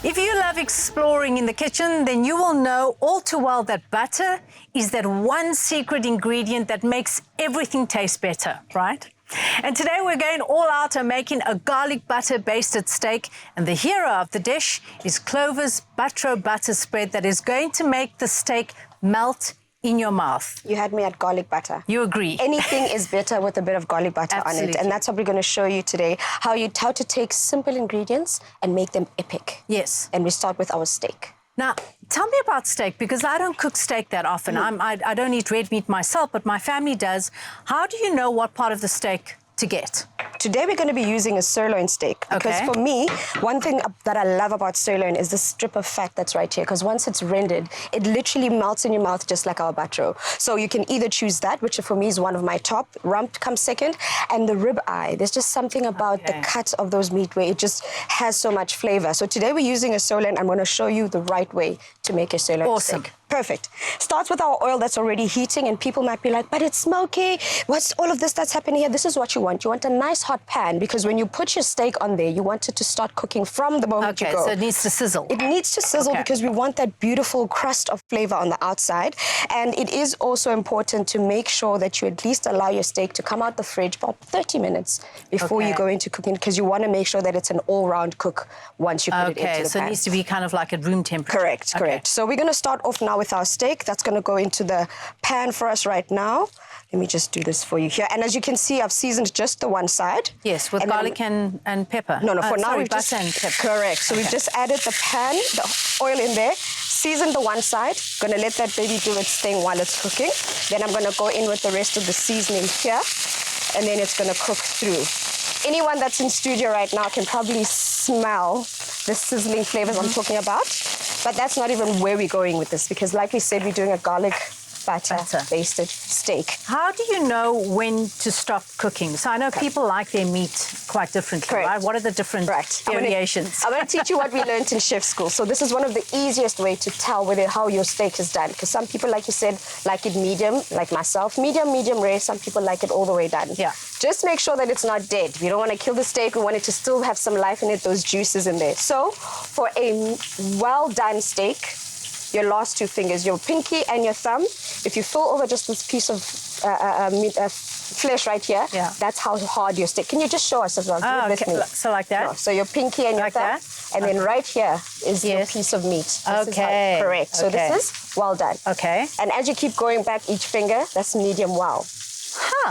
If you love exploring in the kitchen, then you will know all too well that butter is that one secret ingredient that makes everything taste better, right? And today we're going all out and making a garlic butter basted steak. And the hero of the dish is Clover's butter spread that is going to make the steak melt in your mouth. You had me at garlic butter. You agree? Anything is better with a bit of garlic butter on it. And that's what we're going to show you today, how to take simple ingredients and make them epic. Yes. And we start with our steak. Now, tell me about steak, because I don't cook steak that often. I don't eat red meat myself, but my family does. How do you know what part of the steak to get? Today we're going to be using a sirloin steak because for me, one thing that I love about sirloin is the strip of fat that's right here, because once it's rendered, it literally melts in your mouth just like our butter. So you can either choose that, which for me is one of my top, rump comes second, and the rib eye. There's just something about the cut of those meat where it just has so much flavor. So today we're using a sirloin. I'm going to show you the right way to make a sirloin steak. Perfect. Starts with our oil that's already heating, and people might be like, but it's smoky. What's all of this that's happening here? This is what you want. You want a nice hot pan, because when you put your steak on there, you want it to start cooking from the moment you go. Okay, so it needs to sizzle. It needs to sizzle because we want that beautiful crust of flavor on the outside. And it is also important to make sure that you at least allow your steak to come out the fridge about 30 minutes before you go into cooking, because you want to make sure that it's an all-round cook once you put it into the pan. So it needs to be kind of like at room temperature. Correct, correct. So we're going to start off now with our steak. That's going to go into the pan for us right now. Let me just do this for you here. And as you can see, I've seasoned just the one side. Yes, with garlic and pepper. No, for now we've butter just... and pepper. Correct. So we've just added the pan, the oil in there, seasoned the one side. Going to let that baby do its thing while it's cooking. Then I'm going to go in with the rest of the seasoning here. And then it's going to cook through. Anyone that's in studio right now can probably smell the sizzling flavors I'm talking about. But that's not even where we're going with this, because like we said, we're doing a garlic butter basted steak. How do you know when to stop cooking? So I know people like their meat quite differently, right? What are the different variations? I'm going to teach you what we learned in chef school. So this is one of the easiest way to tell how your steak is done, because some people, like you said, like it medium, like myself, medium rare. Some people like it all the way done. Yeah. Just make sure that it's not dead. We don't want to kill the steak. We want it to still have some life in it, those juices in there. So for a well-done steak, your last two fingers, your pinky and your thumb, if you fill over just this piece of flesh right here, that's how hard your steak. Can you just show us as well? So like that? No. So your pinky and your thumb, and then right here is your piece of meat. This is how, correct. So this is well done. Okay. And as you keep going back each finger, that's medium well.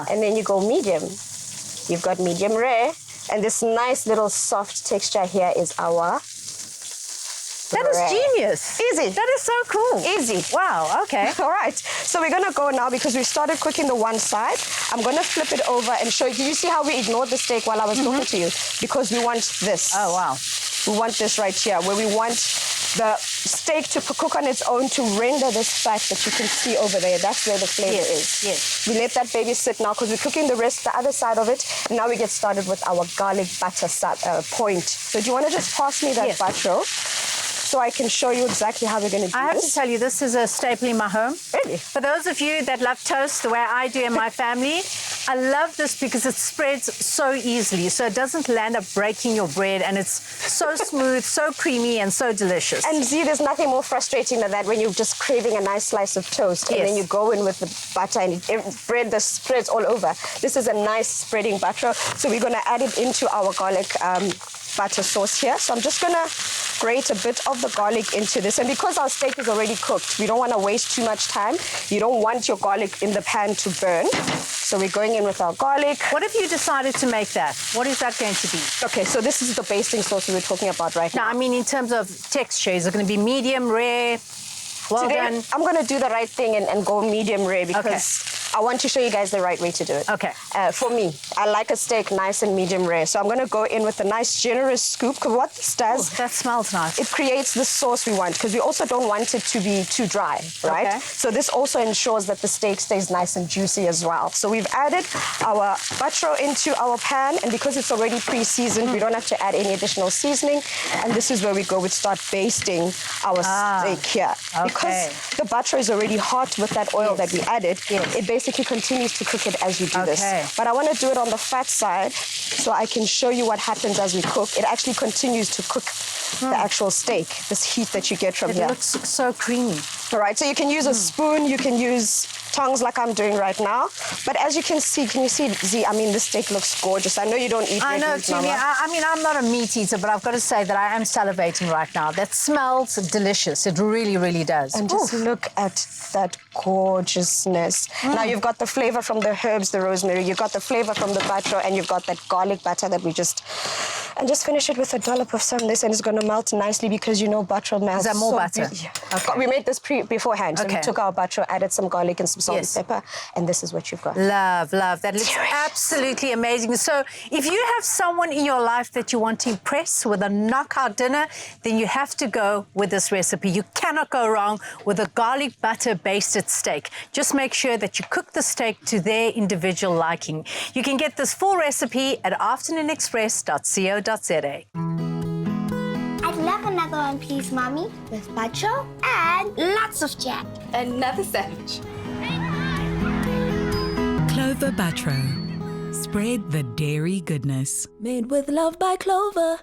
And then you go medium. You've got medium rare, and this nice little soft texture here is our That is genius. Easy. That is so cool. Easy. Wow, okay. All right. So we're going to go now, because we started cooking the one side. I'm going to flip it over and show you. Do you see how we ignored the steak while I was talking to you? Because we want this. Oh, wow. We want this right here, where we want the steak to cook on its own, to render this fat that you can see over there. That's where the flavor is. Yes. We let that baby sit now, because we're cooking the other side of it. And now we get started with our garlic butter point. So do you want to just pass me that butter, so I can show you exactly how we're going to do this? I have to tell you, this is a staple in my home. Really? For those of you that love toast the way I do in my family, I love this because it spreads so easily, so it doesn't land up breaking your bread, and it's so smooth, so creamy, and so delicious. And see, there's nothing more frustrating than that, when you're just craving a nice slice of toast, and then you go in with the butter and bread that spreads all over. This is a nice spreading butter, so we're going to add it into our garlic butter sauce here. So I'm just going to grate a bit of the garlic into this. And because our steak is already cooked, we don't want to waste too much time. You don't want your garlic in the pan to burn. So we're going in with our garlic. What have you decided to make that? What is that going to be? Okay, so this is the basting sauce we were talking about right now. I mean, in terms of texture, is it going to be medium, rare, well done? I'm going to do the right thing and go medium rare, because I want to show you guys the right way to do it. Okay. For me, I like a steak nice and medium rare. So I'm going to go in with a nice generous scoop, because what this does... that smells nice. It creates the sauce we want, because we also don't want it to be too dry, right? Okay. So this also ensures that the steak stays nice and juicy as well. So we've added our butter into our pan, and because it's already pre-seasoned, we don't have to add any additional seasoning. And this is where we go with start basting our steak here. Because the butter is already hot with that oil that we added, it basically basically continues to cook it as you do this. But I want to do it on the fat side so I can show you what happens as we cook. It actually continues to cook the actual steak, this heat that you get from here. It looks so creamy. All right, so you can use a spoon, you can use tongs like I'm doing right now. But as you can see, Z, I mean, this steak looks gorgeous. I know you don't eat red meat, Tumi. I mean, I'm not a meat eater, but I've got to say that I am salivating right now. That smells delicious. It really, really does. And just look at that gorgeousness. Now you've got the flavor from the herbs, the rosemary, you've got the flavor from the butter, and you've got that garlic butter that we just... And just finish it with a dollop of some of this, and it's going to melt nicely because you know butter melts. Is there more butter? Yeah. Okay. We made this beforehand. So we took our butter, added some garlic and some salt and pepper, and this is what you've got. Love. That looks absolutely amazing. So if you have someone in your life that you want to impress with a knockout dinner, then you have to go with this recipe. You cannot go wrong with a garlic butter basted steak. Just make sure that you cook the steak to their individual liking. You can get this full recipe at afternoonexpress.co.za. I'd love another one, please, Mommy. With butter and lots of jam. Another sandwich. Clover Batro. Spread the dairy goodness. Made with love by Clover.